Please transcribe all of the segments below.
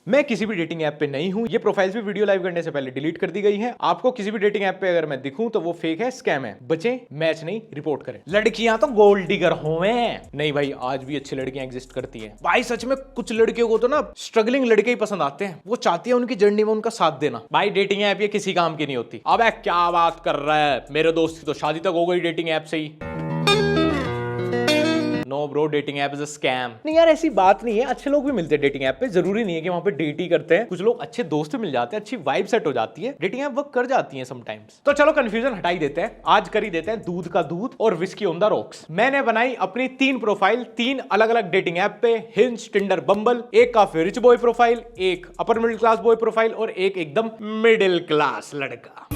मैं किसी भी डेटिंग ऐप पे नहीं हूं। ये प्रोफाइल्स भी वीडियो लाइव करने से पहले डिलीट कर दी गई हैं। आपको किसी भी डेटिंग ऐप पे अगर मैं दिखूं तो वो फेक है, स्कैम है। बचें, मैच नहीं, रिपोर्ट करें। लड़कियां तो गोल्ड डिगर होवे नहीं भाई, आज भी अच्छी लड़कियां एग्जिस्ट करती हैं भाई। सच में कुछ लड़कियों को तो ना स्ट्रगलिंग लड़के ही पसंद आते हैं। वो चाहती है उनकी जर्नी में उनका साथ देना। भाई डेटिंग ऐप ये किसी काम की नहीं होती। अबे क्या बात कर रहा है, मेरे दोस्त की तो शादी तक हो गई डेटिंग ऐप से ही। No bro, dating app is a scam. नहीं यार, ऐसी बात नहीं है, अच्छे लोग भी मिलते हैं डेटिंग ऐप पे। जरूरी नहीं है कि वहां पे डेट ही करते हैं। कुछ लोग अच्छे दोस्त मिल जाते हैं, अच्छी वाइब सेट हो जाती है, डेटिंग ऐप वर्क कर जाती है समटाइम्स। तो चलो कंफ्यूजन हटा ही देते हैं। आज कर ही देते हैं दूध का दूध और विस्की ऑन द रॉक्स। मैंने बनाई अपनी 3 प्रोफाइल 3 अलग अलग डेटिंग ऐप पे, हिंज, टिंडर, बम्बल। एक काफी रिच बॉय प्रोफाइल, एक upper middle class boy profile और एक एकदम मिडिल क्लास लड़का।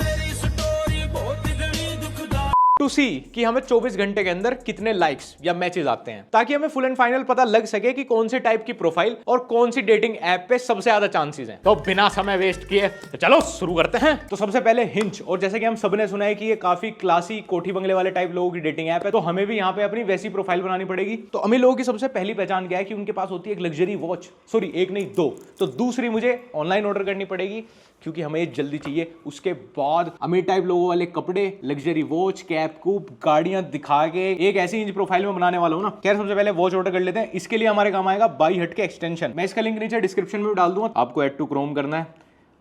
टू सी कि हमें 24 घंटे के अंदर कितने लाइक्स या मैचेस आते हैं, ताकि हमें फुल एंड फाइनल पता लग सके कि कौन से टाइप की प्रोफाइल और कौन सी डेटिंग ऐप पे सबसे ज्यादा चांसेस हैं। तो बिना समय वेस्ट किए तो चलो शुरू करते हैं। तो सबसे पहले हिंज। और जैसे कि हम सबने सुना है कि ये काफी क्लासी कोठी बंगले वाले टाइप लोगों की डेटिंग ऐप है, तो हमें भी यहाँ पे अपनी वैसी प्रोफाइल बनानी पड़ेगी। तो अमीर लोगों की सबसे पहली पहचान क्या है कि उनके पास होती है एक लग्जरी वॉच। सॉरी, एक नहीं 2। तो दूसरी मुझे ऑनलाइन ऑर्डर करनी पड़ेगी क्योंकि हमें जल्दी चाहिए। उसके बाद अमीर टाइप लोगों वाले कपड़े, लग्जरी वॉच, कैप कूप, गाड़ियां दिखा के एक ऐसी इंच प्रोफाइल में बनाने वाला हूं ना। खैर सबसे पहले वॉच ऑर्डर कर लेते हैं। इसके लिए हमारे काम आएगा बाई हट के एक्सटेंशन। मैं इसका लिंक नीचे डिस्क्रिप्शन में डाल दूंगा। आपको ऐड टू क्रोम करना है,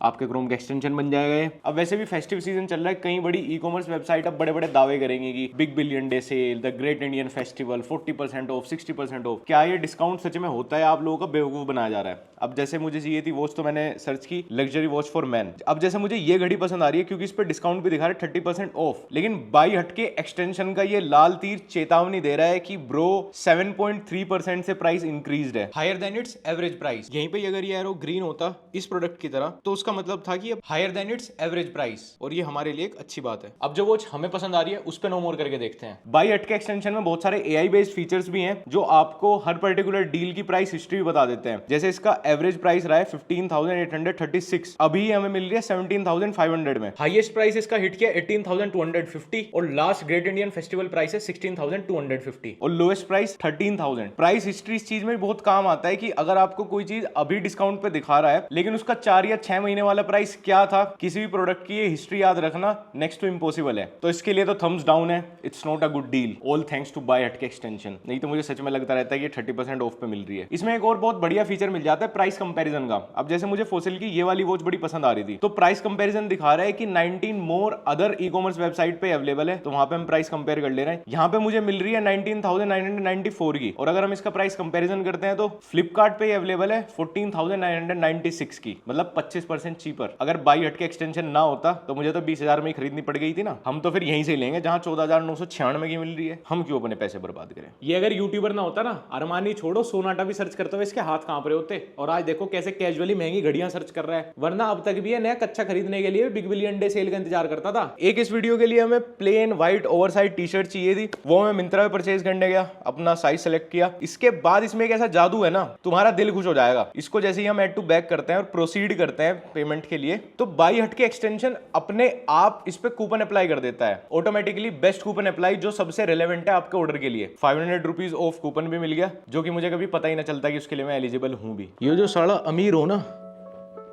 आपके क्रोम का एक्सटेंशन बन जाएगा ये। अब वैसे भी फेस्टिव सीजन चल रहा है, कई बड़ी ई कॉमर्स वेबसाइट अब बड़े बड़े दावे करेंगे कि big billion day sale, the great Indian festival, 40% off, 60% off. क्या ये डिस्काउंट सच में होता है? आप लोगों का बेवकूफ बनाया जा रहा है। अब जैसे मुझे चाहिए थी वॉच, तो मैंने सर्च की लग्जरी वॉच फॉर मैन। अब जैसे मुझे ये घड़ी पसंद आ रही है क्योंकि इस पर डिस्काउंट भी दिखा रहा है 30% ऑफ, लेकिन बाई हट के एक्सटेंशन का ये लाल तीर चेतावनी दे रहा है कि ब्रो 7.3% से प्राइस इंक्रीज्ड है, higher than its average price. यहीं पे अगर ये एरो ग्रीन होता इस प्रोडक्ट की तरह तो उसका मतलब था कि अब higher than its average price, और ये हमारे लिए एक अच्छी बात है। अब जो वॉच हमें पसंद आ रही है उस पे नो मोर करके देखते हैं। बाई हट के एक्सटेंशन में बहुत सारे एआई बेस्ड फीचर्स भी हैं जो आपको हर पर्टिकुलर डील की प्राइस हिस्ट्री भी बता देते हैं। जैसे इसका एवरेज प्राइस रहा है 15,836, अभी हमें मिल रही है 17,500 में। हाईएस्ट प्राइस इसका हिट किया 18,250 और last great Indian festival price है 16,250 और लोएस्ट प्राइस 13,000। प्राइस हिस्ट्री इस चीज में बहुत काम आता है कि अगर आपको कोई चीज अभी डिस्काउंट पे दिखा रहा है लेकिन उसका 4 या 6 महीने वाला प्राइस क्या था किसी भी प्रोडक्ट की, ये हिस्ट्री याद रखना नेक्स्ट टू इम्पॉसिबल है। तो इसके लिए तो थम्स डाउन है, it's not a good deal. All thanks to BuyHatke extension. नहीं तो मुझे सच में लगता रहता है कि 30% ऑफ पे मिल रही है। इसमें एक और बहुत बढ़िया फीचर मिल जाता है प्राइस कंपैरिजन का। अब जैसे मुझे फोसिल की ये वाली वॉच बड़ी पसंद आ रही थी, तो प्राइस कंपैरिजन दिखा रहा है कि 19 more other e commerce website पे अवेलेबल है, तो वहां पे हम प्राइस कंपेयर कर ले रहे हैं। यहाँ पे मुझे मिल रही है 19,994 की, और अगर हम इसका प्राइस कंपैरिजन करते हैं तो फ्लिपकार्ट पे अवेलेबल है 14,996 की, मतलब 25% चीपर। अगर बाई हट के एक्सटेंशन ना होता तो मुझे तो 20,000 में ही खरीदनी पड़ गई थी ना। हम तो फिर यहीं से लेंगे जहां 14,996 की मिल रही है। हम क्यों अपने पैसे बर्बाद करें? ये अगर यूट्यूबर ना होता ना, अरमानी छोड़ो सोनाटा भी सर्च करते हुए इसके हाथ कांप रहे होते। और आज देखो कैसे कैजुअली महंगी घड़ियां सर्च कर रहा है, वरना अब तक भी है नया कच्चा खरीदने के लिए बिग बिलियन डे सेल का इंतजार करता था। एक इस वीडियो के लिए हमें plain white oversize T shirt चाहिए थी, वो मैं मिंत्रा पे परचेज करने गया, अपना साइज सेलेक्ट किया। इसके बाद इसमें एक ऐसा जादू है ना, तुम्हारा दिल खुश हो जाएगा। इसको जैसे ही हम ऐड टू बैक करते हैं और प्रोसीड करते हैं पेमेंट के लिए, तो बाई हट के एक्सटेंशन अपने आप इस पे कूपन अप्लाई कर देता है ऑटोमेटिकली। बेस्ट कूपन अप्लाई जो सबसे रिलेवेंट है आपके ऑर्डर के लिए। 500 रुपीज ऑफ कूपन भी मिल गया, जो कि मुझे कभी पता ही ना चलता कि उसके लिए मैं एलिजिबल हूं भी। ये जो साला अमीर हो ना,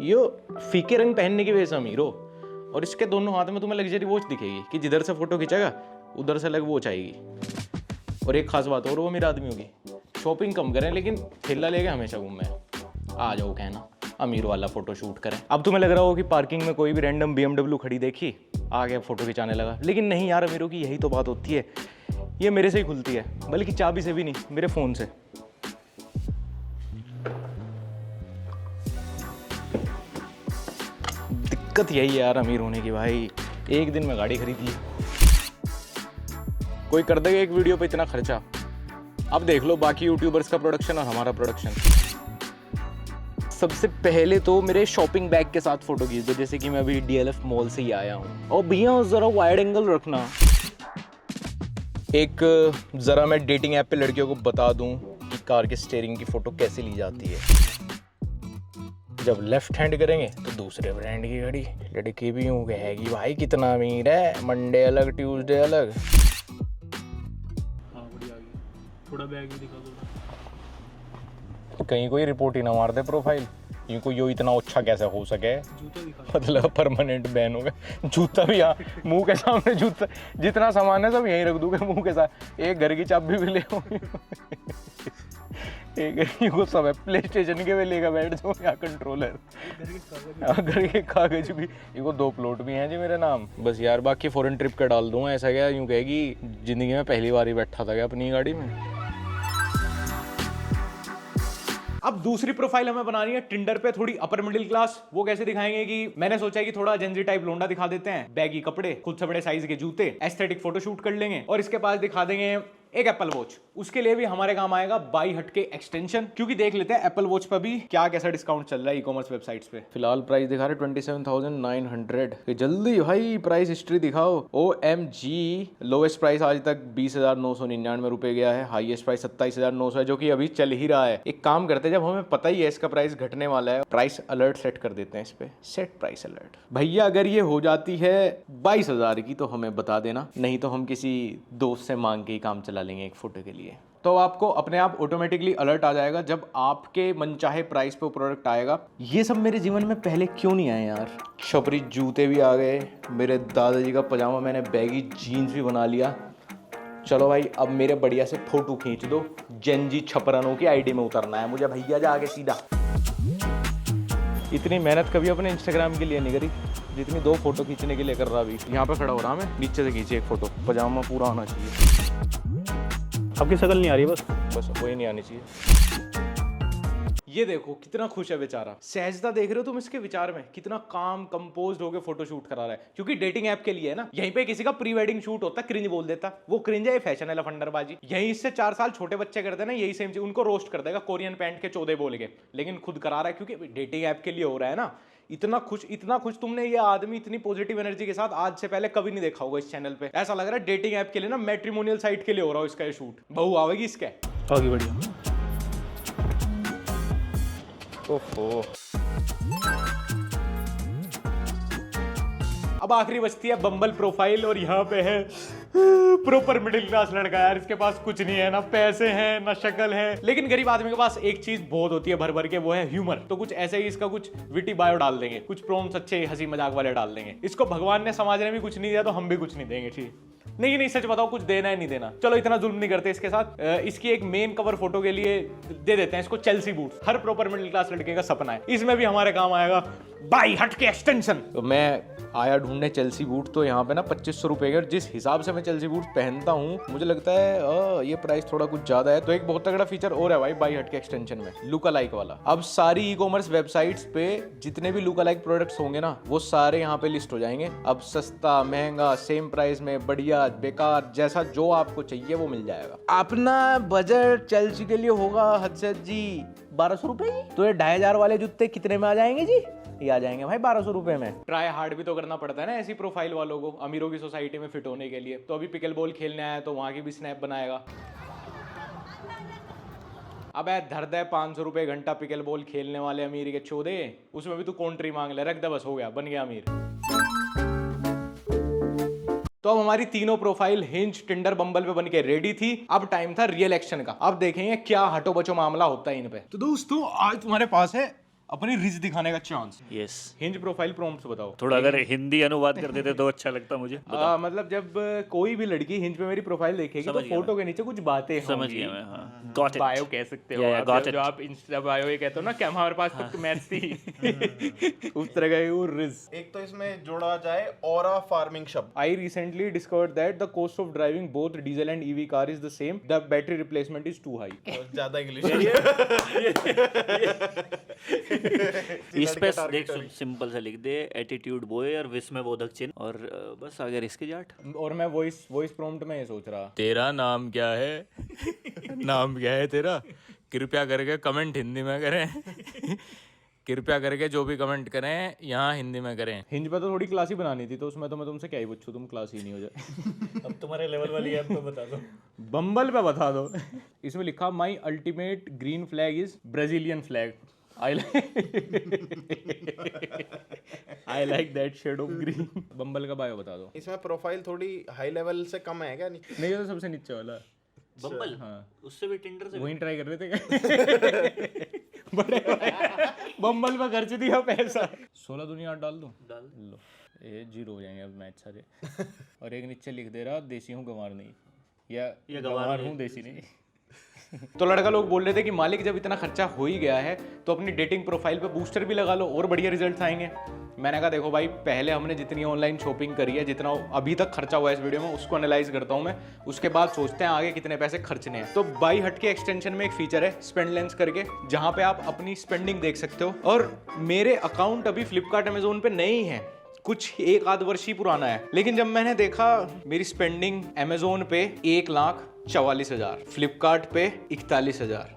ये फीके रंग पहनने की वजह से अमीर हो, और इसके दोनों हाथ में तुम्हें लग्जरी वॉच दिखेगी कि जिधर से फोटो खींचेगा उधर से अलग वॉच आएगी। और एक खास बात और, वो अमीर आदमी होगी, शॉपिंग कम करें लेकिन ठेला लेके हमेशा घूमें। आ जाओ कहना अमीर वाला फोटो शूट करें। अब तुम्हें लग रहा हो कि पार्किंग में कोई भी रैंडम BMW खड़ी देखी, आ गया फोटो खिंचाने लगा, लेकिन नहीं यार, अमीरों की यही तो बात होती है। ये मेरे से ही खुलती है, बल्कि चाबी से भी नहीं, मेरे फोन से। दिक्कत यही है यार अमीर होने की भाई, एक दिन में गाड़ी खरीद ली। कोई कर देगा एक वीडियो पे इतना खर्चा? अब देख लो बाकी यूट्यूबर्स का प्रोडक्शन और हमारा प्रोडक्शन। सबसे पहले तो मेरे शॉपिंग बैग के साथ फोटो खींच दो, जैसे कि मैं अभी DLF मॉल से ही आया हूँ। और भैया जरा वाइड एंगल रखना। एक जरा मैं डेटिंग ऐप पे लड़कियों को बता दूं कि कार के स्टीयरिंग की फोटो कैसे ली जाती है। जब लेफ्ट हैंड करेंगे तो दूसरे ब्रांड की घड़ी। लड़की भी यूं कहेगी भाई कितना अमीर है, मंडे अलग ट्यूसडे अलग। थोड़ा बैग भी दिखा दो, कहीं कोई रिपोर्ट ही ना मार दे प्रोफाइल। इनको यो इतना अच्छा कैसे हो सके, मतलब परमानेंट बैन हो गया। जूता भी यहाँ मुंह के सामने, जूता जितना सामान है सब यहीं रख दूंगा मुंह के साथ। एक घर की चाबी भी ले एक को सब है, प्ले स्टेशन के भी लेकर बैठ जाओ यहाँ, कंट्रोलर, घर के कागज भी। इनको 2 प्लॉट भी हैं जी मेरे नाम। बस यार बाकी फॉरेन ट्रिप का डाल दूंगा, ऐसा क्या यूँ कहेगी जिंदगी में पहली बार ही बैठा था क्या अपनी गाड़ी में। अब दूसरी प्रोफाइल हमें बनानी है टिंडर पे थोड़ी अपर मिडिल क्लास। वो कैसे दिखाएंगे कि मैंने सोचा है कि थोड़ा जेंजी टाइप लोंडा दिखा देते हैं, बैगी कपड़े, खुद से बड़े साइज के जूते, एस्थेटिक फोटोशूट कर लेंगे और इसके पास दिखा देंगे एक एप्पल वॉच। उसके लिए भी हमारे काम आएगा बाई हट के एक्सटेंशन, क्योंकि देख लेते हैं एप्पल वॉच पर भी क्या कैसा डिस्काउंट चल रहा है ई कॉमर्स वेबसाइट्स पे। फिलहाल प्राइस दिखा रहे 27,900। जल्दी भाई प्राइस हिस्ट्री दिखाओ। OMG, लोएस्ट प्राइस आज तक 20,999 रुपए गया है, हाईएस्ट प्राइस 27,900 है, जो कि अभी चल ही रहा है। एक काम करते हैं, जब हमें पता ही है इसका प्राइस घटने वाला है, प्राइस अलर्ट सेट कर देते हैं इस पे, सेट प्राइस अलर्ट। भैया अगर ये हो जाती है 22,000 की तो हमें बता देना, नहीं तो हम किसी दोस्त से मांग के ही काम चला लेंगे एक फोटो के लिए। तो आपको अपने आप ऑटोमेटिकली अलर्ट आ जाएगा जब आपके मनचाहे प्राइस पे प्रोडक्ट आएगा। ये सब मेरे जीवन में पहले क्यों नहीं आए यार। छपरी जूते भी आ गए, मेरे दादाजी का पजामा मैंने बैगी जीन्स भी बना लिया। चलो भाई अब मेरे बढ़िया से फोटो खींच दो, जेनजी छपरनों की आईडी में उतरना है मुझे भैया, जाके सीधा। इतनी मेहनत कभी अपने इंस्टाग्राम के लिए नहीं करी जितनी 2 फोटो खींचने के लिए कर रहा। अभी यहाँ पे खड़ा हो रहा मैं, नीचे से खींची एक फोटो, पजामा पूरा आना चाहिए। आपकी शक्ल नहीं आ रही, बस वही नहीं आनी चाहिए। ये देखो कितना खुश है बेचारा, सहजता देख रहे हो तुम इसके विचार में, कितना काम कंपोज्ड होकर फोटो शूट करा रहा है, क्योंकि डेटिंग ऐप के लिए है ना। यहीं पे किसी का प्री वेडिंग शूट होता है, क्रिंज बोल देता, वो क्रिंज है, ये फैशन है लफंडरबाजी। यहीं इससे 4 साल छोटे बच्चे करते हैं ना, यही सेम चीज, उनको रोस्ट कर देगा कोरियन पैंट के 14 बोल के, लेकिन खुद करा रहा है क्योंकि डेटिंग ऐप के लिए हो रहा है ना। इतना खुश तुमने ये आदमी इतनी पॉजिटिव एनर्जी के साथ आज से पहले कभी नहीं देखा होगा इस चैनल पे। ऐसा लग रहा है डेटिंग ऐप के लिए ना, मैट्रिमोनियल साइट के लिए हो रहा हो इसका ये शूट। बहू आवेगी इसके, आगे बढ़िया। ओहो। अब आखिरी बचती है बम्बल प्रोफाइल, और यहाँ पे है प्रॉपर मिडिल क्लास लड़का यार। इसके पास कुछ नहीं है, ना पैसे हैं ना शक्ल है, लेकिन गरीब आदमी के पास एक चीज बहुत होती है भर भर के, वो है ह्यूमर। तो कुछ ऐसे ही इसका कुछ विटी बायो डाल देंगे, कुछ प्रॉम्प्ट्स अच्छे हंसी मजाक वाले डाल देंगे। इसको भगवान ने समाज ने भी कुछ नहीं दिया तो हम भी कुछ नहीं देंगे, ठीक नहीं सच बताओ कुछ देना है नहीं देना। चलो इतना जुल्म नहीं करते इसके साथ। इसकी एक मेन कवर फोटो के लिए दे देते हैं इसको चेल्सी बूट्स। हर प्रॉपर मिडिल क्लास लड़के का सपना है, इसमें भी हमारे काम आएगा बाई हट के एक्सटेंशन। तो मैं आया ढूंढने चेल्सी बूट, तो यहाँ पे ना 2500 रुपए के, जिस हिसाब से मैं चेल्सी बूट पहनता हूँ मुझे लगता है ये प्राइस थोड़ा कुछ ज्यादा है। तो एक बहुत तगड़ा फीचर और है भाई बाई हट के एक्सटेंशन में, लुक अलाइक वाला। अब सारी ई कॉमर्स वेबसाइट्स पे जितने भी लुक अलाइक प्रोडक्ट्स होंगे ना, वो सारे यहाँ पे लिस्ट हो जाएंगे। अब सस्ता महंगा सेम प्राइस में, बढ़िया बेकार, जैसा जो आपको चाहिए वो मिल जाएगा। अपना बजट चेल्सी के लिए होगा हदसद जी 1200 रुपए। तो ये 2500 वाले जूते कितने में आ जाएंगे जी? ये आ जाएंगे भाई 1200 रुपए में। ट्राई हार्ड भी तो करना पड़ता है ना ऐसी प्रोफाइल वालों को, अमीरों की सोसाइटी में फिट होने के लिए। तो अभी पिकल बॉल खेलने आया तो वहां की भी स्नैप बनाएगा। अब धर दे 500 रुपए घंटा पिकल बॉल खेलने वाले अमीर के चौदे, उसमें भी तू कॉन्ट्री मांग ले, रख दे बस, हो गया, बन गया अमीर। तो अब हमारी तीनों प्रोफाइल हिंज, टिंडर, बम्बल पे बन के रेडी थी। अब टाइम था रियल एक्शन का। अब देखेंगे क्या हटो बचो मामला होता है इन पे। तो दोस्तों आज तुम्हारे पास है अपनी रिच दिखाने का chance. Yes. Hinge profile prompts बताओ थोड़ा, अगर हिंदी अनुवाद कर देते तो अच्छा लगता मुझे। मतलब जब कोई भी लड़की हिंज पे मेरी प्रोफाइल देखेगी तो फोटो के नीचे कुछ बातें समझ गया मैं, हाँ। Got it. बायो कह सकते हो आप, जो आप इंस्टा बायो ये कहते हो ना, क्या हमारे पास तो मैथ्स थी उस तरह का वो रिज। एक तो इसमें जोड़ा जाए ऑरा फार्मिंग शब्द। I recently discovered that the cost of driving both diesel and EV car is the same, the battery replacement is too high. ज्यादा इंग्लिश इस पे देख सिंपल सा लिख दे एटीट्यूड बॉय और विस्मयबोधक चिन्ह, और बस आगे इसके जाट। और मैं वॉइस प्रॉम्प्ट में ये सोच रहा, तेरा नाम क्या है? नाम क्या है तेरा? कृपया करके कमेंट हिंदी में करें। कृपया करके जो भी कमेंट करें यहाँ हिंदी में करें। हिंज पे तो थोड़ी क्लास ही बनानी थी, तो उसमें तो मैं तुमसे क्या ही पूछूं, तुम क्लास ही नहीं हो जाए। अब तुम्हारे लेवल वाली ऐप पे बता दो। बम्बल पे बता दो। इसमें लिखा माई ultimate green flag is Brazilian flag. I like that shade of green। बम्बल का बायो बता दो। इसमें प्रोफाइल थोड़ी हाई लेवल से कम है क्या? नहीं, ये तो सबसे नीचे वाला बम्बल। हाँ, उससे भी टिंडर से वहीं ट्राई कर रहे थे क्या? बड़े भाई बम्बल में खर्च दिया पैसा। 16 दुनिया डाल दूं? डाल। लो ये 0 हो जाएंगे अब मैच सारे। और एक नीचे लिख दे रहा देसी हूँ गंवार नहीं, या ये गंवार हूँ देसी नहीं। तो लड़का लोग बोल रहे थे कि मालिक जब इतना खर्चा हो ही गया है तो अपनी डेटिंग प्रोफाइल पे बूस्टर भी लगा लो और बढ़िया रिजल्ट आएंगे। मैंने कहा देखो भाई, पहले हमने जितनी ऑनलाइन शॉपिंग करी है, जितना अभी तक खर्चा हुआ है इस वीडियो में, उसको एनालाइज करता हूं मैं, उसके बाद सोचते हैं आगे कितने पैसे खर्चने हैं। तो बाई हट के एक्सटेंशन में एक फीचर है स्पेंड लेंस करके, जहां पे आप अपनी स्पेंडिंग देख सकते हो। और मेरे अकाउंट अभी फ्लिपकार्ट अमेजोन पे नहीं है, कुछ 1 आध वर्ष ही पुराना है, लेकिन जब मैंने देखा मेरी स्पेंडिंग अमेजोन पे 1,44,000, फ्लिपकार्ट पे 41,000।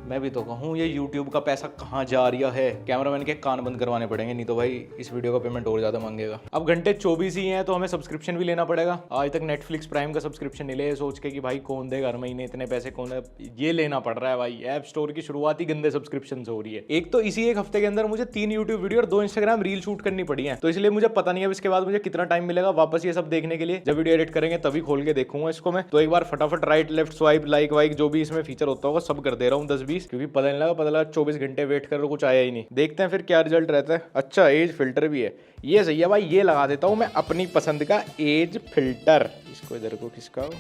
मैं भी तो कहूँ ये यूट्यूब का पैसा कहाँ जा रहा है। कैमरामैन के कान बंद करवाने पड़ेंगे, नहीं तो भाई इस वीडियो का पेमेंट और ज़्यादा मांगेगा। अब घंटे 24 ही हैं तो हमें सब्सक्रिप्शन भी लेना पड़ेगा। आज तक नेटफ्लिक्स प्राइम का सब्सक्रिप्शन नहीं ले, सोच के कि भाई कौन देगा हर महीने इतने पैसे, कौन है, ये लेना पड़ रहा है भाई। ऐप स्टोर की शुरुआत ही गंदे सब्सक्रिप्शन से हो रही है। एक तो इसी एक हफ्ते के अंदर मुझे 3 यूट्यूब वीडियो और 2 इंस्टाग्राम रील शूट करनी पड़ी है, तो इसलिए मुझे पता नहीं है इसके बाद मुझे कितना टाइम मिलेगा वापस ये सब देखने के लिए। जब वीडियो एडिट करेंगे तभी खोल के देखूंगा इसको मैं। तो एक बार फटाफट राइट लेफ्ट स्वाइप लाइक वाइक जो भी इसमें फीचर होता होगा सब कर दे रहा हूँ 10-20, क्योंकि पता नहीं लगा 24 घंटे वेट कर रहा, कुछ आया ही नहीं। देखते हैं फिर क्या रिजल्ट रहता है। अच्छा एज फिल्टर भी है, ये सही है भाई, ये लगा देता हूँ मैं अपनी पसंद का एज फिल्टर। इसको इधर को किसका हो,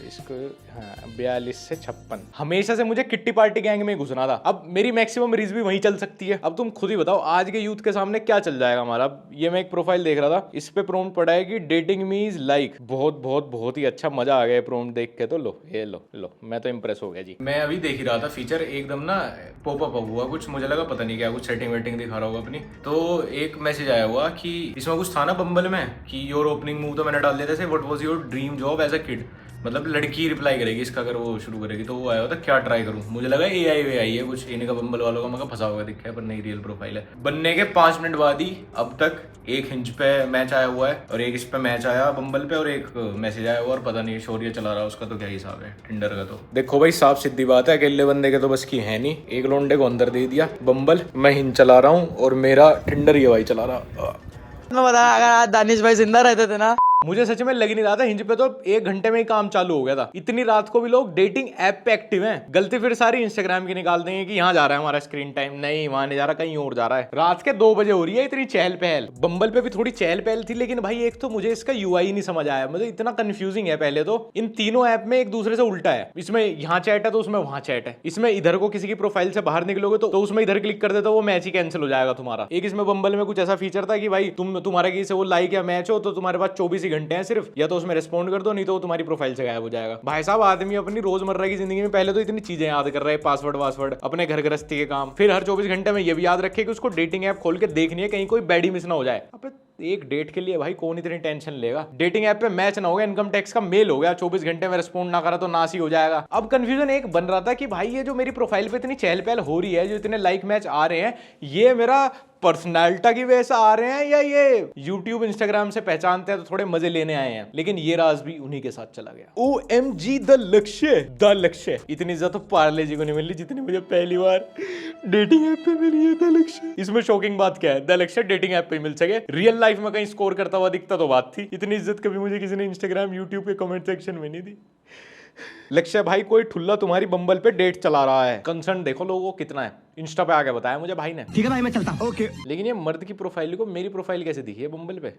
इसको हाँ 42 से 56। हमेशा से मुझे किट्टी पार्टी गैंग में घुसना था, अब मेरी मैक्सिमम रीज भी वहीं चल सकती है। अब तुम खुद ही बताओ आज के यूथ के सामने क्या चल जाएगा हमारा। अब ये मैं एक प्रोफाइल देख रहा था, इस पे प्रॉम्प्ट पड़ा है कि डेटिंग मी इज लाइक। बहुत बहुत बहुत ही अच्छा, मजा आ गया प्रॉम्प्ट देख के। तो लो ये लो मैं तो इंप्रेस हो गया जी। मैं अभी देख ही रहा था फीचर, एकदम ना पॉपअप हुआ कुछ, मुझे लगा पता नहीं क्या कुछ सेटिंग वेटिंग दिखा रहा होगा अपनी। तो एक मैसेज आया हुआ कि इसमें कुछ था ना बम्बल में कि योर ओपनिंग मूव, तो मैंने डाल दिया था what was your dream job as a kid, मतलब लड़की रिप्लाई करेगी इसका अगर वो शुरू करेगी। तो वो आया होता क्या ट्राई करूं, मुझे लगा AI है कुछ इनका बम्बल वालों का, मगर फंसा हुआ दिखा है, पर नहीं रियल प्रोफाइल है। बनने के 5 मिनट बाद ही अब तक एक हिंज पे मैच आया हुआ है और एक इस पे मैच आया बम्बल पे और एक मैसेज आया हुआ, और पता नहीं शौर्य चला रहा उसका तो क्या हिसाब है टिंडर का। तो देखो भाई साफ सीधी बात है, अकेले बंदे के तो बस की है नहीं। एक लोंडे को अंदर दे दिया बम्बल, मैं हिंज चला रहा हूँ और मेरा टिंडर ये भाई चला रहा। मैं बता, अगर आज दानिश भाई जिंदा रहते थे ना, मुझे सच में लग नहीं रहा था हिंज पे तो 1 घंटे में ही काम चालू हो गया था। इतनी रात को भी लोग डेटिंग ऐप पे एक्टिव हैं। गलती फिर सारी इंस्टाग्राम की निकाल देंगे कि यहाँ जा रहा है हमारा स्क्रीन टाइम, नहीं वहां नहीं जा रहा, कहीं और जा रहा है। रात के 2 बजे हो रही है इतनी चहल पहल। बम्बल पे भी थोड़ी चहल पहल थी, लेकिन भाई एक तो मुझे इसका UI नहीं समझ आया, मुझे इतना कंफ्यूजिंग है। पहले तो इन तीनों ऐप में एक दूसरे से उल्टा है, इसमें यहाँ चैट है तो उसमें वहां चैट है, इसमें इधर को किसी की प्रोफाइल से बाहर निकलोगे तो उसमें इधर क्लिक कर देते वो मैच ही कैंसिल हो जाएगा तुम्हारा। एक इसमें बम्बल में कुछ ऐसा फीचर था कि भाई तुम्हारा किसी से वो लाइक या मैच हो तो तुम्हारे पास 24 ही घंटे हैं सिर्फ, या तो उसमें रिस्पॉन्ड कर दो, नहीं तो वो तुम्हारी प्रोफाइल से गायब हो जाएगा। भाई साहब आदमी अपनी रोजमर्रा की जिंदगी में पहले तो इतनी चीजें याद कर रहे हैं, पासवर्ड अपने घर गृहस्थी के काम, फिर हर 24 घंटे में ये भी याद रखे कि उसको डेटिंग ऐप खोल के देखनी है कहीं कोई बैडी मिस ना हो जाए। अब एक डेट के लिए भाई कौन इतनी टेंशन लेगा। डेटिंग ऐप पे मैच ना हो गया, इनकम टैक्स का मेल हो गया, 24 घंटे में रिस्पॉन्ड ना करा तो नाश ही हो जाएगा। अब कंफ्यूजन एक बन रहा था कि भाई ये जो मेरी प्रोफाइल पे इतनी चहल पहल हो रही है, जो इतने लाइक मैच आ रहे हैं, ये मेरा पर्सनैलिटी की वजह से आ रहे हैं या ये यूट्यूब इंस्टाग्राम से पहचानते हैं तो थोड़े मजे लेने आए हैं। लेकिन ये राज भी उन्हीं के साथ चला गया। OMG द लक्ष्य। इतनी इज्जत तो पार्ले जी को नहीं मिली जितनी मुझे पहली बार डेटिंग ऐप पे मिली है। द लक्ष्य, इसमें शॉकिंग बात क्या है, द लक्ष्य डेटिंग ऐप पे मिल सके, रियल लाइफ में कहीं स्कोर करता हुआ दिखता तो बात थी। इतनी इज्जत कभी मुझे किसी ने इंस्टाग्राम यूट्यूब के कमेंट सेक्शन में नहीं दी। लक्ष्य भाई कोई ठुल्ला तुम्हारी बम्बल पे डेट चला रहा है, कंसर्न देखो लोगों को कितना है। इंस्टा पे आके बताया मुझे भाई ने। ठीक है भाई मैं चलता हूं। ओके। लेकिन ये मर्द की प्रोफाइल को मेरी प्रोफाइल कैसे दिखी है बम्बल पे?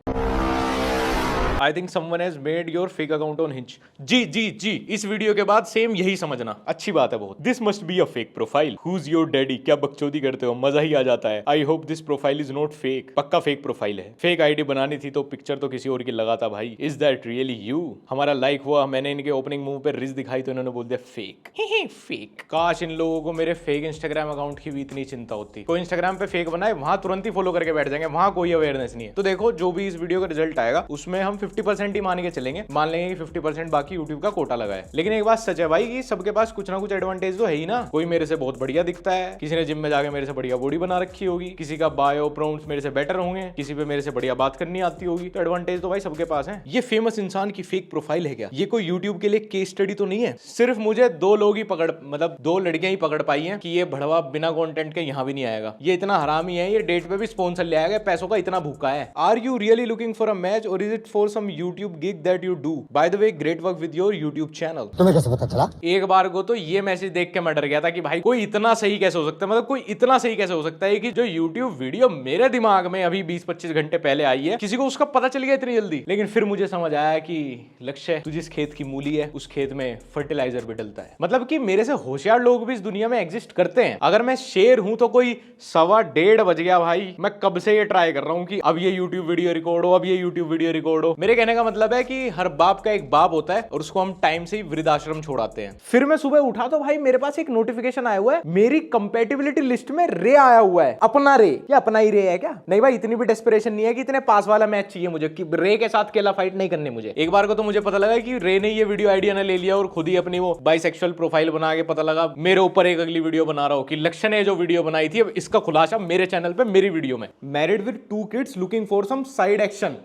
I think someone has made your fake account on Hinge. जी इस वीडियो के बाद सेम यही समझना, अच्छी बात है बहुत। This must be a fake profile. Whose your daddy? क्या बकचोदी करते हो, मजा ही आ जाता है। I hope this profile is not fake. पक्का फेक प्रोफाइल है। फेक आईडी बनानी थी तो पिक्चर तो किसी और की लगाता भाई। Is that really you? हमारा लाइक हुआ, मैंने इनके ओपनिंग मूव पे रिज दिखाई तो इन्होंने बोल दिया फेक। फेक। काश इन लोगों को मेरे फेक इंस्टाग्राम अकाउंट की भी इतनी चिंता होती। कोई इंस्टाग्राम पे फेक बनाए वहां तुरंत ही फॉलो करके बैठ जाएंगे, वहां कोई अवेयरनेस नहीं है। तो देखो जो भी इस वीडियो का रिजल्ट आएगा उसमें हम 50% ही मान के चलेंगे, मान लेंगे कि 50% बाकी यूट्यूब का कोटा लगा है। लेकिन एक बात सच है भाई कि सबके पास कुछ ना कुछ एडवांटेज तो है ही ना। कोई मेरे से बहुत बढ़िया दिखता है, किसी ने जिम में जाके मेरे से बढ़िया बॉडी बना रखी होगी, किसी का बायो प्रॉम्प्ट्स मेरे से बेटर होंगे, किसी पे मेरे से बढ़िया बात करनी आती होगी। तो एडवांटेज तो भाई सबके पास है। ये फेमस इंसान की फेक प्रोफाइल है क्या? ये कोई यूट्यूब के लिए केस स्टडी तो नहीं है? सिर्फ मुझे 2 लोग ही मतलब 2 लड़कियां ही पकड़ पाई हैं कि ये भड़वा बिना कंटेंट के यहाँ भी नहीं आएगा। ये इतना हरामी है, ये डेट पे भी स्पॉन्सर ले आएगा, पैसों का इतना भूखा है। Are you really looking for a match और is it for some YouTube gig that you do. By the way, great work with your YouTube channel. तुम्हें कैसे पता चला? एक बार को तो ये मैसेज देख के मैं डर गया था कि भाई कोई इतना सही कैसे हो सकता है, मतलब कोई इतना सही कैसे हो सकता है कि जो YouTube वीडियो मेरे दिमाग में अभी 20-25 घंटे पहले आई है किसी को उसका पता चल गया इतनी जल्दी। लेकिन फिर मुझे समझ आया कि लक्ष्य, तू जिस खेत की मूली है उस खेत में फर्टिलाइजर भी डलता है। मतलब कि मेरे से होशियार लोग भी इस दुनिया में एग्जिस्ट करते हैं। अगर मैं शेर हूं तो कोई 1:15 बज गया भाई, मैं कब से ये ट्राई कर रहा हूं कि अब ये YouTube वीडियो रिकॉर्ड हो, अब ये YouTube वीडियो रिकॉर्ड हो। मेरे कहने का मतलब है कि हर बाप का एक बाप होता है और उसको हम टाइम से ही वृद्धाश्रम छोड़ाते हैं। फिर मैं सुबह उठा तो भाई मेरे पास एक नोटिफिकेशन आया हुआ है, मेरी कंपैटिबिलिटी लिस्ट में रे आया हुआ है। अपना रे या अपना ही रे है क्या? नहीं भाई, इतनी भी डेस्परेशन नहीं है कि इतने पास वाला मैच चाहिए मुझे कि रे के साथ केला फाइट नहीं करनी मुझे। एक बार को तो मुझे पता लगा कि रे ने ये वीडियो आइडिया ने ले लिया और खुद ही अपनी वो बाइसेक्सुअल प्रोफाइल बना के पता लगा मेरे ऊपर एक अगली वीडियो बना रहा हो कि लक्ष्य ने जो वीडियो बनाई थी अब इसका खुलासा मेरे चैनल पे मेरी वीडियो में। Married with 2 kids looking for some side action.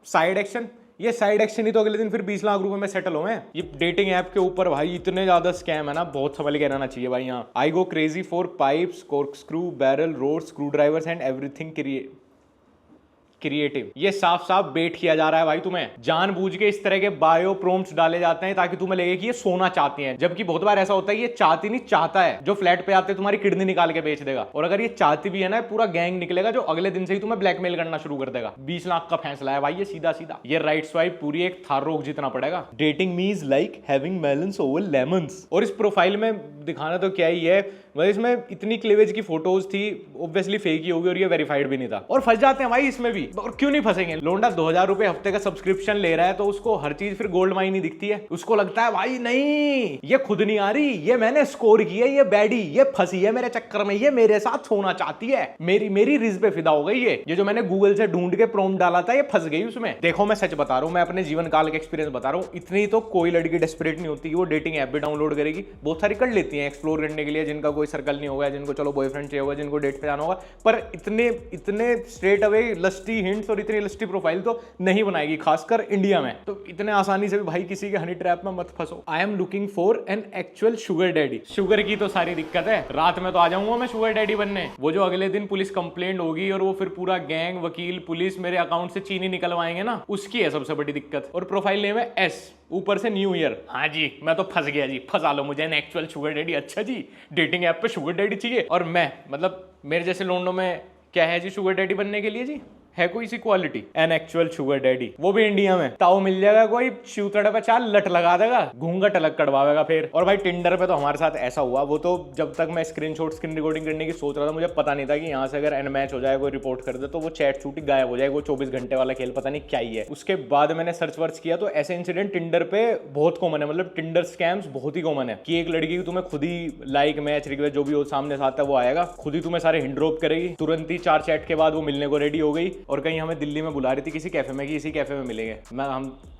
Side action, ये साइड एक्शन ही तो अगले दिन फिर 20 लाख रुपए में सेटल हो मैं। ये डेटिंग ऐप के ऊपर भाई इतने ज्यादा स्कैम है ना, बहुत संभल के रहना चाहिए भाई। यहाँ I go crazy for pipes, corkscrew, barrel, rod, screwdrivers and everything creative. ये साफ साफ बेट किया जा रहा है भाई तुम्हें। जानबूझ के इस तरह के बायो प्रॉम्प्ट्स डाले जाते हैं ताकि तुम्हें लगे कि ये सोना चाहती हैं, जबकि बहुत बार ऐसा होता है ये चाहती नहीं, चाहता है। जो फ्लैट पे आते तुम्हारी किडनी निकाल के बेच देगा, और अगर ये चाहती भी है ना, पूरा गैंग निकलेगा जो अगले दिन से ही तुम्हें ब्लैकमेल करना शुरू कर देगा। 20 लाख का फैसला है भाई ये सीधा सीधा। ये राइट स्वाइप पूरी एक थार रोग जितना पड़ेगा। Dating me is like having melons over lemons. और इस प्रोफाइल में दिखाना तो क्या ही है, मतलब इसमें इतनी क्लेवेज की फोटोज थी, ऑब्वियसली फेक ही होगी और ये वेरीफाइड भी नहीं था। और फंस जाते हैं भाई इसमें भी। और क्यों नहीं फंसेंगे? लोंडा 2000 रुपए हफ्ते का सब्सक्रिप्शन ले रहा है तो उसको हर चीज फिर गोल्ड माइन ही दिखती है। उसको लगता है भाई नहीं, ये खुद नहीं आ रही, ये मैंने स्कोर की है, ये बैडी, ये फंसी है मेरे चक्कर में, ये मेरे साथ सोना चाहती है, मेरी रिज पे फिदा हो गई। ये जो मैंने गूगल से ढूंढ के प्रॉम्प्ट डाला था ये फंस गई उसमें। देखो मैं सच बता रहा हूँ, मैं अपने जीवन काल का एक्सपीरियंस बता रहा हूँ। इतनी तो कोई लड़की डेस्परेट नहीं होती, वो डेटिंग ऐप भी डाउनलोड करेगी। बहुत सारी कर लेती है एक्सप्लोर करने के लिए, जिनका कोई सर्कल नहीं होगा, जिनको चलो बॉयफ्रेंड चाहिए होगा, जिनको डेट पे जाना होगा। पर इतने स्ट्रेट अवे लस्टी हिंट्स और इतनी लस्टी प्रोफाइल तो नहीं बनाएगी, खासकर इंडिया में। तो इतने आसानी से भी भाई किसी के हनी ट्रैप में मत फंसो। I am looking for an actual sugar daddy. Sugar की तो सारी दिक्कत है, रात में तो आ जाऊंगा मैं शुगर डैडी बनने। वो जो अगले दिन पुलिस कंप्लेंट होगी और वो फिर पूरा गैंग, वकील, पुलिस मेरे अकाउंट से चीनी निकलवाएंगे ना, उसकी है सबसे बड़ी दिक्कत। और प्रोफाइल नेम है एस, ऊपर से न्यू ईयर। हाँ जी, मैं तो फंस गया जी, फंसा लो मुझे एन एक्चुअल शुगर डैडी। अच्छा जी, डेटिंग ऐप पे शुगर डैडी चाहिए। और मैं मतलब मेरे जैसे लोंडों में क्या है जी शुगर डैडी बनने के लिए जी? है कोई सी quality? An actual sugar daddy, वो भी इंडिया में। ताऊ मिल जाएगा कोई, शिवतड़े पे 4 लट लगा देगा, घूंघट अलग कटवाएगा फिर। और भाई टिंडर पे तो हमारे साथ ऐसा हुआ, वो तो जब तक मैं स्क्रीन रिकॉर्डिंग करने की सोच रहा था, मुझे पता नहीं था कि यहाँ से अगर एन मैच हो जाए, कोई रिपोर्ट कर दे तो वो चैट छूटी गायब हो जाएगा। वो 24 घंटे वाला खेल पता नहीं क्या ही है। उसके बाद मैंने सर्च वर्च किया तो ऐसे इंसिडेंट टिंडर पे बहुत कॉमन है। मतलब टिंडर स्कैम्स बहुत ही कॉमन है कि एक लड़की तुम्हें खुद ही लाइक, मैच, रिक्वेस्ट जो भी हो सामने से आता है वो आएगा, खुद ही तुम्हें सारे हिंट ड्रॉप करेगी, तुरंत ही 4 चैट के बाद वो मिलने को रेडी हो गई। और कहीं हमें दिल्ली में बुला रही थी किसी कैफे में कि इसी कैफे में मिलेंगे।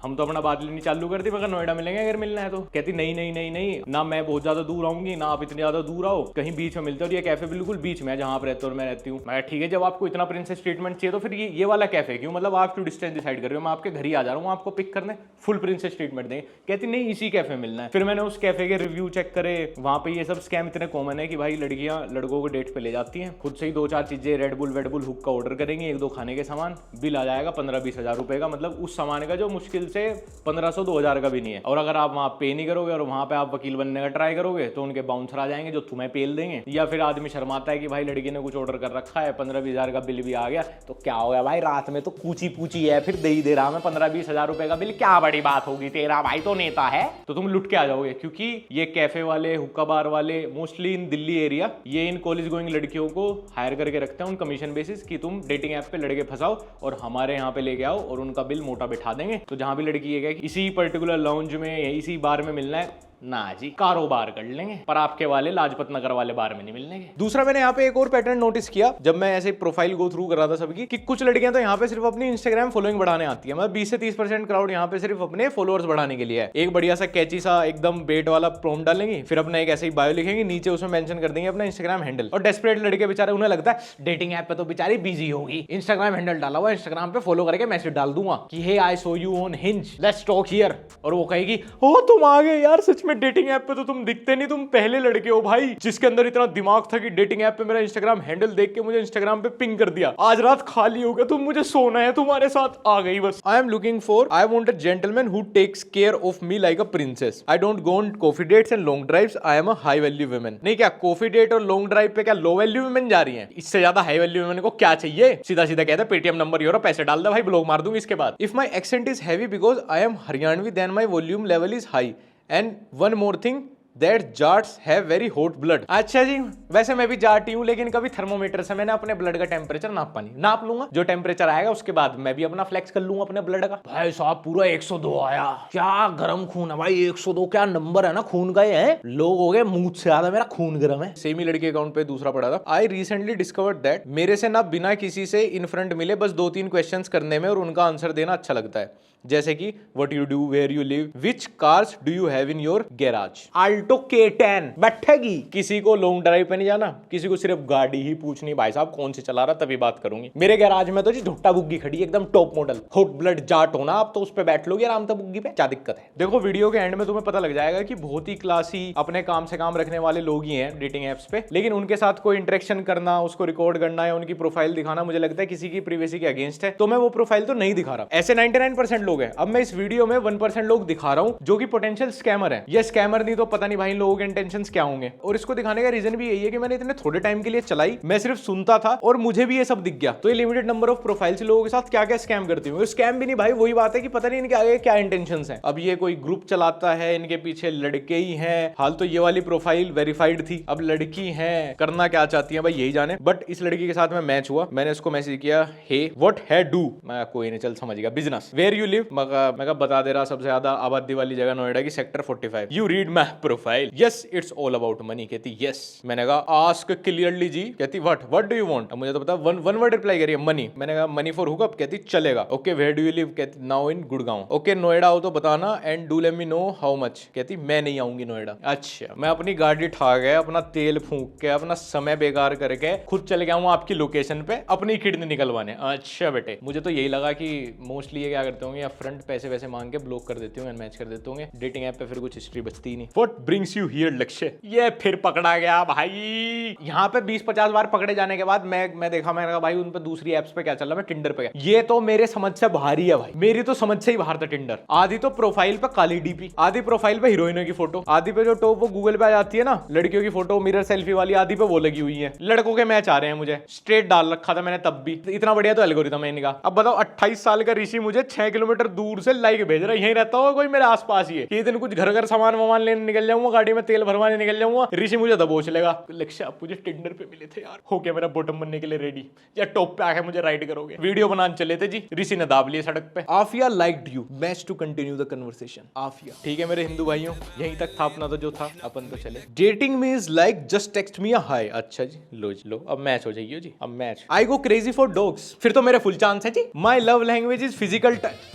हम तो अपना बात लेनी चालू कर दी, मगर नोएडा मिलेंगे अगर मिलना है तो। कहती नहीं ना, मैं बहुत ज्यादा दूर आऊंगी ना, आप इतनी ज्यादा दूर आओ, कहीं बीच में मिलते। और ये कैफे बिल्कुल बीच में है जहां आप रहते हो और मैं रहती हूँ। मैं ठीक है, जब आपको इतना प्रिंसेस ट्रीटमेंट चाहिए तो फिर ये वाला कैफे क्यों? मतलब आप क्यों डिस्टेंस डिसाइड कर रहे हो? मैं आपके घर ही आ जा रहा हूँ आपको पिक करने, फुल प्रिंसेस ट्रीटमेंट देंगे। कहती नहीं, इसी कैफे में मिलना है। फिर मैंने उस कैफे के रिव्यू चेक करे, वहां पे ये सब स्कैम इतने कॉमन है कि भाई लड़कियां लड़कों को डेट पे ले जाती हैं, खुद से ही 2-4 चीजें रेड बुल हुक का ऑर्डर करेंगे, 1-2 खाने के सामान, बिल आ जाएगा 15-20 हजार रुपए का। मतलब उस सामान का जो मुश्किल से 1500-2000 का भी नहीं है। और अगर आप वहां पे नहीं करोगे और वहां पे आप वकील बनने का ट्राई करोगे तो उनके बाउंसर आ जाएंगे जो तुम्हें पेल देंगे। या फिर आदमी शर्माता है कि भाई लड़की ने कुछ ऑर्डर कर रखा है, 15-20 हजार का बिल भी आ गया तो क्या हो गया भाई, रात में तो पूछी है, फिर दे ही दे रहा मैं 15-20 हजार रुपए का बिल, क्या बड़ी बात होगी, तेरा भाई तो नेता है। तो तुम लुट के आ जाओगे, क्योंकि ये कैफे वाले, हुक्का बार वाले, मोस्टली इन दिल्ली एरिया, ये इन कॉलेज गोइंग लड़कियों को हायर करके रखते हैं उन कमीशन बेसिस कि तुम डेटिंग ऐप पे लड़के फंसाओ और हमारे यहाँ पे लेके आओ और उनका बिल मोटा बिठा देंगे। तो जहां भी लड़की ये कहे इसी पर्टिकुलर लाउंज में, इसी बार में मिलना है, ना जी, कारोबार कर लेंगे, पर आपके वाले लाजपत नगर वाले बार में नहीं मिलने के। दूसरा, मैंने यहाँ पे एक और पैटर्न नोटिस किया जब मैं ऐसे प्रोफाइल गो थ्रू कर रहा था सबकी, कि कुछ लड़कियां तो यहाँ पे सिर्फ अपनी इंस्टाग्राम फॉलोइंग बढ़ाने आती है। मतलब 20 से 30% क्राउड यहाँ पे सिर्फ अपने फॉलोअर्स बढ़ाने के लिए है। एक बढ़िया सा कैची सा एकदम बेट वाला प्रॉम्प्ट डालेंगे, फिर अपना एक ऐसे ही बायो लिखेंगे, नीचे उसमें मेंशन कर देंगे अपना इंस्टाग्राम हैंडल। और डेस्परेट लड़के बेचारे, उन्हें लगता है डेटिंग ऐप पे तो बेचारी बिजी होगी, इंस्टाग्राम हैंडल डाला हुआ, इंस्टाग्राम पे फॉलो करके मैसेज डाल दूंगा कि hey I saw you on Hinge, let's talk here. और वो कहेगी ओ तुम आ गए यार, सच इसमें डेटिंग ऐप पे तो तुम दिखते नहीं, तुम पहले लड़के हो भाई जिसके अंदर इतना दिमाग था कि डेटिंग ऐप पे मेरा इंस्टाग्राम हैंडल देख के मुझे इंस्टाग्राम पे पिंग कर दिया, आज रात खाली हो गया, तुम मुझे सोना है, तुम्हारे साथ आ गई बस। I am looking for, I want a gentleman who takes care of me like a princess. I don't go on coffee dates and long drives, I am a high value women. नहीं क्या coffee date और long drive पे क्या low value women जा रही है? इससे ज्यादा हाई वैल्यू वुमेन को क्या चाहिए? सीधा सीधा कहता है पेटीएम नंबर और पैसे डाल दे भाई, ब्लॉक मार दूंगी इसके बाद। If my accent is heavy because I am Haryanvi then my volume level is high and one more thing that Jats have very hot blood. अच्छा जी, वैसे मैं भी जाटी हूं लेकिन कभी थर्मोमीटर से मैंने अपने ब्लड का टेम्परेचर नापा नहीं, नाप लूंगा जो टेम्परेचर आएगा उसके बाद मैं भी अपना फ्लेक्स कर लूंगा अपने ब्लड का। भाई साहब पूरा 102 आया, क्या गर्म खून है भाई, 102 क्या नंबर है ना खून का, ये है लोग हो गए मुंह से ज्यादा मेरा खून गर्म है। सेम ही लड़के अकाउंट पे दूसरा पड़ा था। आई रिसेंटली डिस्कवर्ड दैट मेरे से ना बिना किसी से इन फ्रंट मिले बस 2-3 क्वेश्चंस करने में और उनका आंसर देना अच्छा लगता है, जैसे कि what you do, where you live, which cars do you have in your garage. Alto K10 बैठेगी। किसी को लॉन्ग ड्राइव पे नहीं जाना, किसी को सिर्फ गाड़ी ही पूछनी, भाई साहब कौन सी चला रहा तभी बात करूंगी। मेरे गैराज में तो जी झुट्टा बुग्गी खड़ी एकदम top model, hot blood Jat होना आप तो उस पे बैठ लोगे आराम से बुग्गी पे, क्या दिक्कत है। देखो वीडियो के एंड में तुम्हें पता लग जाएगा कि बहुत ही क्लासी अपने काम से काम रखने वाले लोग ही हैं डेटिंग एप्स पे, लेकिन उनके साथ कोई इंटरेक्शन करना, उसको रिकॉर्ड करना या उनकी प्रोफाइल दिखाना मुझे लगता है किसी की प्रिवेसी के अगेंस्ट है, तो मैं वो प्रोफाइल तो नहीं दिखा रहा। ऐसे 99% लोग हैं। अब मैं इस वीडियो में 1% लोग दिखा रहा हूं जो कि पोटेंशियल स्कैमर है। ये स्कैमर नहीं तो पता नहीं भाई लोगों के इंटेंशंस क्या होंगे। और इसको दिखाने का रीजन भी यही है कि मैंने इतने थोड़े टाइम के लिए चलाई, मैं सिर्फ सुनता था और मुझे भी ये सब दिख गया। तो ये लिमिटेड नंबर ऑफ प्रोफाइल्स लोगों के साथ क्या क्या स्कैम करती हूँ। स्कैम भी नहीं भाई, वही बात है कि पता नहीं इनके आगे क्या इंटेंशंस हैं। अब ये कोई ग्रुप चलाता है, इनके पीछे लड़के ही हैं। हाल तो ये वाली प्रोफाइल वेरीफाइड थी, अब लड़की है, करना क्या चाहती है भाई यही जाने। बट इस लड़की के साथ में मैच हुआ, मैंने इसको मैसेज किया, हे व्हाट है डू, मैं कोई नहीं चल समझ गया, बिजनेस, वेयर यू लिव, मैं बता दे रहा सबसे ज्यादा आबादी वाली जगह नोएडा की sector 45। You read my profile, yes it's all about money. कहती यस। मैंने कहा आस्क क्लियरली जी। कहती व्हाट डू यू वांट। मुझे तो पता वन वर्ड रिप्लाई करिए, मनी। मैंने कहा मनी फॉर हुकअप। कहती चलेगा। Okay where do you live. कहती now in Gurgaon. Okay Noida हो तो बताना and do let me know how much. कहती मैं नहीं आऊंगी नोएडा। अच्छा, मैं अपनी गाड़ी ठा गया, अपना तेल फूंक के, अपना समय बेकार करके खुद चले गया हूँ आपकी लोकेशन पे अपनी किडनी निकलवाने। अच्छा बेटे, मुझे तो यही लगा कि मोस्टली ये क्या करते होंगे, या फ्रंट पैसे वैसे मांग के ब्लॉक कर देते होंगे, मैच कर देते होंगे। डेटिंग ऐप पे फिर कुछ हिस्ट्री बचती ही नहीं। व्हाट ब्रिंग्स यू हियर लक्ष्य। ये फिर पकड़ा गया भाई। यहाँ पे 20-50 बार पकड़े जाने के बाद मैं देखा, मैंने कहा भाई उन पे दूसरी एप्स पे क्या चल रहा है, मैं टिंडर पे गया। ये तो मेरे समझ से बाहर ही है भाई, मेरी तो समझ से ही बाहर था टिंडर। आधी तो प्रोफाइल पे काली डीपी, आधी प्रोफाइल पे हीरोइनों की फोटो, आधी पे जो टॉप वो गूगल पे आ जाती है ना लड़कियों की फोटो मिरर सेल्फी वाली, आधी पे वो लगी हुई है। लड़कों के मैच आ रहे हैं, मुझे स्ट्रेट डाल रखा था मैंने तब भी। इतना बढ़िया तो एल्गोरिथम है इनका। अब बताओ 28 साल का ऋषि मुझे 6 किलोमीटर दूर से लाइक भेज रहा है, यहीं रहता होगा कोई मेरे आसपास ही है। ये दिन कुछ घर सामान वामान लेने निकल जाऊंगा, गाड़ी में तेल भरवाने निकल जाऊंगा, ऋषि मुझे दबोच लेगा। लक्ष्य आप मुझे टिंडर पे मिले थे यार, हो गया मेरा बॉटम बनने के लिए रेडी, या टॉप पे आके मुझे राइड करोगे। वीडियो बनाने चले थे जी, ऋषि ने दाब लिए सड़क पे। Afiya liked you, match to continue the conversation. Afiya ठीक है मेरे हिंदू भाइयों, यहीं तक था अपना तो जो था, अपन तो चले। Dating me is like just text me a hi. अच्छा जी, लो अब मैच हो जाइए जी, अब match. I go crazy for dogs, फिर तो मेरे फुल चांस है जी। My love language is physical touch.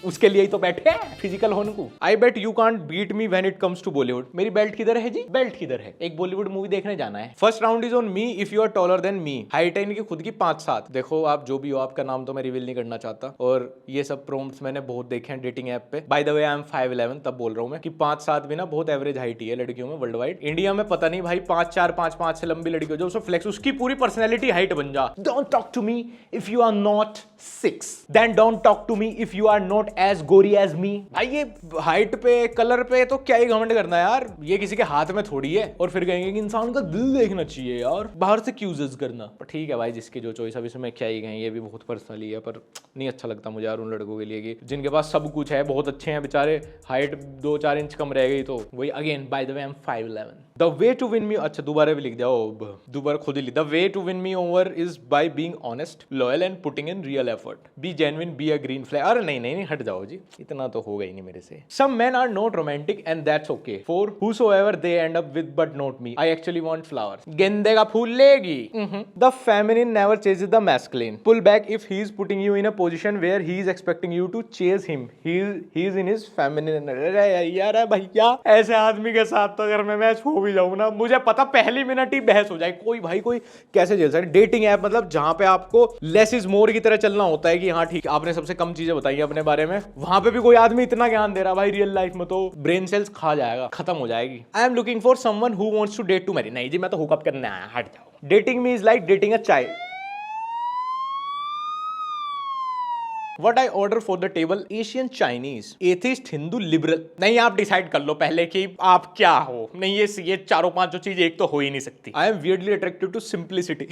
उसके लिए ही तो बैठे हैं, फिजिकल होने को। I bet you can't beat me when it comes to Bollywood. मेरी बेल्ट किधर है जी, बेल्ट किधर है, एक बॉलीवुड मूवी देखने जाना है। First round is on me if you are taller then me. Height है इनकी खुद की 5'7". देखो आप जो भी हो, आपका नाम तो मैं रिवील नहीं करना चाहता, और ये सब प्रॉम्प्ट्स मैंने बहुत देखे हैं डेटिंग ऐप पे। Bye the way I am 5'11", तब बोल रहा हूँ मैं कि 5'7" भी ना बहुत एवरेज हाइट ही है लड़कियों में वर्ल्ड वाइड। इंडिया में पता नहीं भाई 5'4", 5'5" से लंबी लड़की हो जो उसको फ्लेक्स, उसकी पूरी पर्सनैलिटी हाइट बन जा। Don't talk to me if you are not 6, then don't talk to me if you are not as गोरी एज मी। भाई ये हाइट पे कलर पे तो क्या ही घमंड करना है यार, ये किसी के हाथ में थोड़ी है। और फिर कहेंगे कि इंसान का दिल देखना चाहिए यार, बाहर से क्यों जज करना। पर ठीक है भाई, जिसकी जो चॉइस, अब इसमें क्या ही कहें, ये भी बहुत पर्सनली है। पर नहीं अच्छा लगता मुझे यार उन लड़कों के लिए कि जिनके पास सब कुछ है, बहुत अच्छे हैं बेचारे, हाइट 2-4 इंच कम रह गई तो वही। Again by the way I am 5'11". The way to win me, अच्छा दोबारा भी लिख जाओ, दोबारा खुद ही लिख। The way to win me over is by being honest, loyal and putting in real effort, be genuine, be a green flag. अरे नहीं हट जाओ जी, इतना तो होगा ही नहीं मेरे से। Some men are not romantic and that's okay for whosoever they end up with, but not me. I actually want flowers. गेंदे का फूल लेगी। The feminine never chases the masculine. Pull back if he is putting you in a position where he is expecting you to chase him, he is in his feminine. यार भैया ऐसे आदमी के साथ तो अगर मैं मैच हो भी जाऊं ना, मुझे पता पहली मिनट ही बहस हो जाए। कोई भाई कोई कैसे झेल सकता है डेटिंग ऐप, मतलब जहां पे आपको लेस इज मोर की तरह चलना होता है कि हाँ ठीक आपने सबसे कम चीजें बताई अपने बारे में, वहां पे भी कोई आदमी इतना ज्ञान दे रहा भाई, रियल लाइफ में तो ब्रेन सेल्स खा जाएगा, खत्म हो जाएगी। I am looking for someone who wants to date to marry. नहीं जी मैं तो हुकअप करने आया, हट जाओ। Dating me is like dating a child. What I order for the table? Asian, Chinese, atheist, Hindu, liberal। नहीं आप डिसाइड कर लो पहले कि आप क्या हो। नहीं ये चारों पांचों चीज एक तो हो ही नहीं सकती। I am weirdly attracted to simplicity।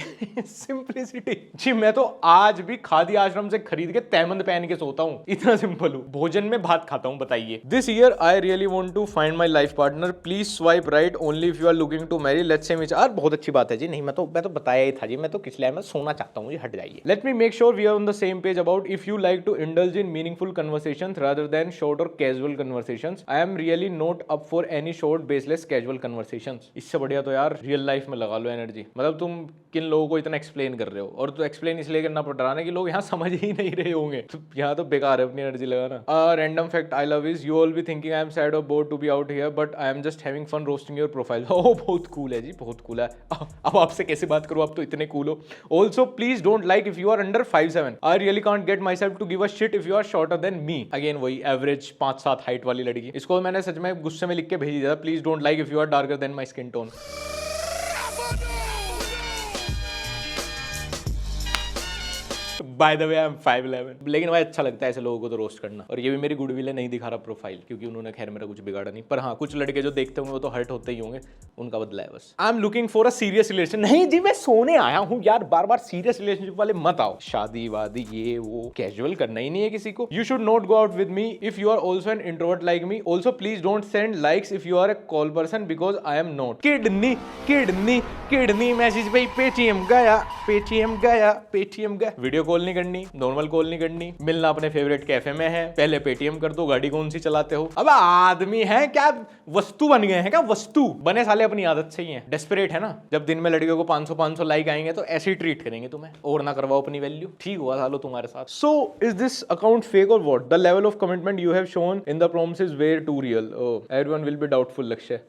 Simplicity जी मैं तो आज भी खादी आश्रम से खरीद के तहमंद पहन के सोता हूँ, इतना सिंपल हूँ। भोजन में भात खाता हूँ, बताइए। This year I really want to find my life partner। Please swipe right only if you are looking to marry। Let's say which are। बहुत अच्छी बात है जी। नहीं मैं तो बताया ही था जी, मैं तो किस लिए मैं सोना चाहता हूँ जी, हट जाइए। Let me make sure we are on the same page about if you like to indulge in meaningful conversations rather than short or casual conversations। I am really not up for any short baseless casual conversations। इससे बढ़िया तो यार real life में लगा low energy. मतलब तुम किन लोगों को इतना एक्सप्लेन कर रहे हो, और तो एक्सप्लेन इसलिए करना पड़ रहा है कि लोग यहाँ समझ ही नहीं रहे होंगे, तो यहाँ तो बेकार है अपनी एनर्जी लगाना। Random fact I love is you all be thinking I am sad और bored to be out here but I am just having fun roasting your profile. Oh बहुत कूल है जी, बहुत कूल है। अब आपसे कैसे बात करूँ, आप तो इतने कूल हो। Also please don't like if you are under 5'7"। I really can't get myself to give a shit if you are shorter then me. Again वही एवरेज 5'7" हाइट वाली लड़की। इसको मैंने सच में गुस्से में लिख के भेज दिया था, please don't like if you are darker then my skin tone. By the way I am 5'11"। लेकिन भाई अच्छा लगता है ऐसे लोगों को तो रोस्ट करना, और ये भी मेरी गुडविल है, नहीं दिखा रहा प्रोफाइल क्योंकि उन्होंने खैर मेरा कुछ बिगाड़ा नहीं, पर हाँ कुछ लड़के जो देखते होंगे वो तो हर्ट होते ही होंगे, उनका बदला है बस। I am looking for a serious relation. नहीं जी मैं सोने आया हूँ यार, बार बार सीरियस रिलेशनशिप वाले मत आओ। शादी वादी ये वो कैजुअल करना ही नहीं है किसी को। You should not go out with me if you are also an introvert like me. Also please don't send likes if you are a call person because I am not. Kidney kidney kidney message पे Paytm गया, Paytm गया, Paytm गया। Video call नहीं करनी, normal call नहीं करनी, मिलना अपने फेवरेट कैफे में है, पहले पेटीएम कर दो। गाड़ी कौन सी चलाते हो? अब आदमी है क्या, वस्तु बन गए हैं क्या? वस्तु बने साले अपनी आदत से ही है, डेस्परेट है ना। जब दिन में लड़कियों को 500 लाइक आएंगे तो ऐसे ही ट्रीट करेंगे तुम्हें, और ना करवाओ अपनी वैल्यू। ठीक हुआ सालो तुम्हारे साथ। So is this account fake और what? The level of commitment you have shown in the prompts is very too real. Oh everyone will be doubtful. Lakshya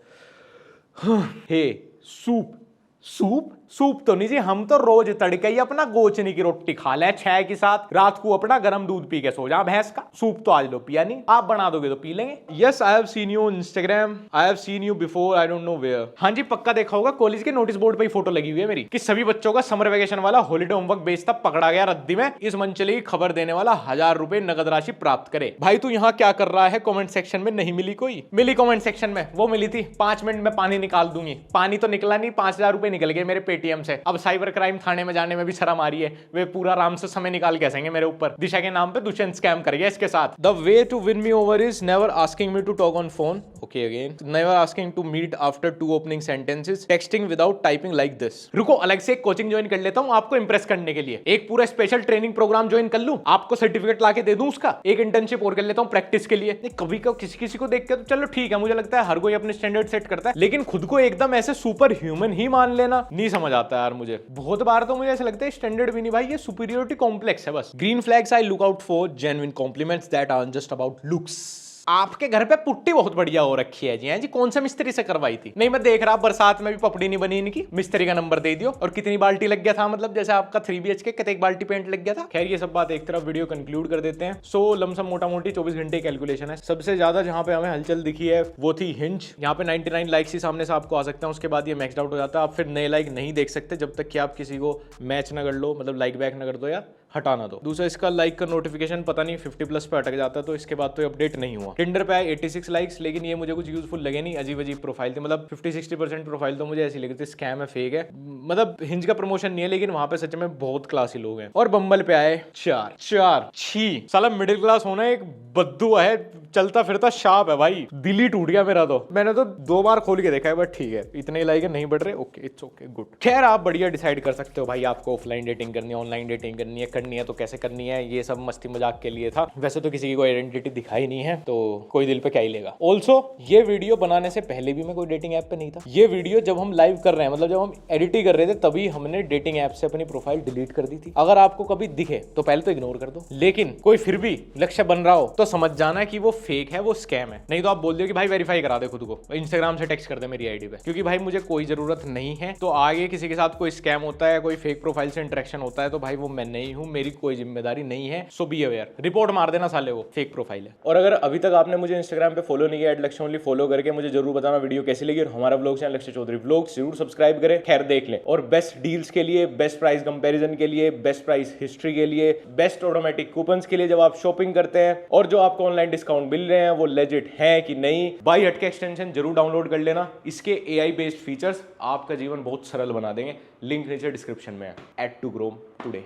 हे सूप सूप सूप तो नहीं जी, हम तो रोज तड़के ही अपना गोचनी की रोटी खा ले 6 के साथ, रात को अपना गर्म दूध पी के सो जा भैंस का। सूप तो आज लो पिया नहीं, आप बना दोगे तो पी लेंगे। Yes I have seen you on Instagram, I have seen you before, I don't know where. हाँ जी पक्का देखा होगा, कॉलेज के नोटिस बोर्ड पे ही फोटो लगी हुई है मेरी कि सभी बच्चों का समर वेकेशन वाला हॉलीडे होमवर्क बेचता पकड़ा गया रद्दी में, इस मंचले की खबर देने वाला 1000 रुपए नगद राशि प्राप्त करे। भाई तू यहाँ क्या कर रहा है? कॉमेंट सेक्शन में नहीं मिली कोई? मिली कॉमेंट सेक्शन में, वो मिली थी 5 मिनट में पानी निकाल दूंगी। पानी तो निकला नहीं, 5000 रुपए निकल गए मेरे पेटीएम से। अब साइबर क्राइम थाने में जाने में भी शर्म आ रही है, वे पूरा आराम से समय निकाल के हंसेंगे मेरे ऊपर। दिशा के नाम पे दुष्यंत स्कैम कर गया इसके साथ। The way to win me over is never asking me to talk on phone. Okay again, never asking to meet after 2 opening sentences, texting without typing like this. रुको अलग से एक कोचिंग ज्वाइन कर लेता हूँ आपको इंप्रेस करने के लिए, एक पूरा स्पेशल ट्रेनिंग प्रोग्राम ज्वाइन कर लूं, आपको सर्टिफिकेट लाके दे दूं उसका। एक इंटर्नशिप और कर लेता हूँ प्रैक्टिस के लिए। कभी कभी किसी को देख के तो चलो ठीक है, मुझे लगता है हर कोई अपने स्टैंडर्ड सेट करता है, लेकिन खुद को एकदम ऐसे सुपर ह्यूमन ही मान लेना नहीं समझ आता यार मुझे। बहुत बार तो मुझे ऐसा लगता है स्टैंडर्ड भी नहीं भाई, ये सुपीरियरिटी कॉम्प्लेक्स है बस। Green flags I look out for, genuine compliments that are just about looks. आपके घर पे पुट्टी बहुत बढ़िया हो रखी है जी। हैं जी कौन सा मिस्त्री से करवाई थी? नहीं मैं देख रहा बरसात में भी पपड़ी नहीं बनी इनकी, मिस्त्री का नंबर दे दियो। और कितनी बाल्टी लग गया था, मतलब जैसे आपका 3 BHK कितने बाल्टी पेंट लग गया था। खैर ये सब बात एक तरफ, वीडियो कंक्लूड कर देते हैं। सो लमसम मोटा मोटी 24 घंटे कैलकुलेशन है। सबसे ज्यादा जहां पे हमें हलचल दिखी है वो थी हिंज, यहाँ पे 99 लाइक्स ही सामने से आपको आ सकते हैं, उसके बाद ये मैक्स आउट हो जाता है। आप फिर नए लाइक नहीं देख सकते जब तक कि आप किसी को मैच ना कर लो, मतलब लाइक बैक ना कर दो या हटाना दो। दूसरा इसका लाइक का नोटिफिकेशन पता नहीं 50+ पे अटक जाता है, तो इसके बाद तो अपडेट नहीं हुआ। टिंडर पे आए 86 लाइक्स, लेकिन ये मुझे कुछ यूजफुल लगे नहीं, अजीब अजीब प्रोफाइल थी। मतलब 50-60% प्रोफाइल तो मुझे ऐसी लगी थी स्कैम है, फेक है। मतलब हिंज का प्रमोशन नहीं है, लेकिन वहां पे सच में बहुत क्लासी लोग हैं। और बम्बल पे आए 4 छी साला मिडिल क्लास होना एक बद्दुआ है, चलता फिरता शाप है भाई। दिल ही टूट गया मेरा तो। मैंने तो 2 बार खोल के देखा है, बट ठीक है इतने लाइक नहीं बढ़ रहे, ओके इट्स ओके गुड। खैर आप बढ़िया डिसाइड कर सकते हो भाई, आपको ऑफलाइन डेटिंग करनी है, ऑनलाइन डेटिंग करनी है, करनी है तो कैसे करनी है, ये सब मस्ती मजाक के लिए था। वैसे तो किसी की कोई आइडेंटिटी दिखाई नहीं है तो कोई दिल पे क्या ही लेगा। ऑल्सो ये वीडियो बनाने से पहले भी मैं कोई डेटिंग ऐप पे नहीं था। ये वीडियो जब हम लाइव कर रहे हैं, मतलब जब हम एडिट ही कर रहे थे, तभी हमने डेटिंग ऐप से अपनी प्रोफाइल डिलीट कर दी थी। अगर आपको कभी दिखे तो पहले तो इग्नोर कर दो, लेकिन कोई फिर भी लक्ष्य बन रहा हो तो समझ जाना कि वो फेक है, वो स्कैम है। नहीं तो आप बोल दियो कि भाई वेरीफाई करा दे खुद को, इंस्टाग्राम से टेक्स्ट कर दे मेरी आईडी पे, क्योंकि भाई मुझे कोई जरूरत नहीं है। तो आगे किसी के साथ कोई स्कैम होता है, कोई फेक प्रोफाइल से इंटरेक्शन होता है तो भाई वो मैं नहीं हूं, मेरी कोई जिम्मेदारी नहीं है। सो बी अवेयर, रिपोर्ट मार देना साले, वो फेक प्रोफाइल है। और अगर अभी तक आपने मुझे इंस्टाग्राम पे फॉलो नहीं किया, लक्ष्य ओनली फॉलो करके मुझे जरूर बताना वीडियो कैसी लगी, और हमारा ब्लॉग चैनल लक्ष्य चौधरी ब्लॉग्स जरूर सब्सक्राइब करें। खैर देख लें, और बेस्ट डील्स के लिए, बेस्ट प्राइस कंपैरिजन के लिए, बेस्ट प्राइस हिस्ट्री के लिए, बेस्ट ऑटोमेटिक कूपन्स के लिए जब आप शॉपिंग करते हैं, और जो आपको ऑनलाइन डिस्काउंट मिल रहे हैं वो लेजिट है कि नहीं, बाई हटके एक्सटेंशन जरूर डाउनलोड कर लेना। इसके AI बेस्ड फीचर्स आपका जीवन बहुत सरल बना देंगे। लिंक नीचे डिस्क्रिप्शन में है। Add to grow today.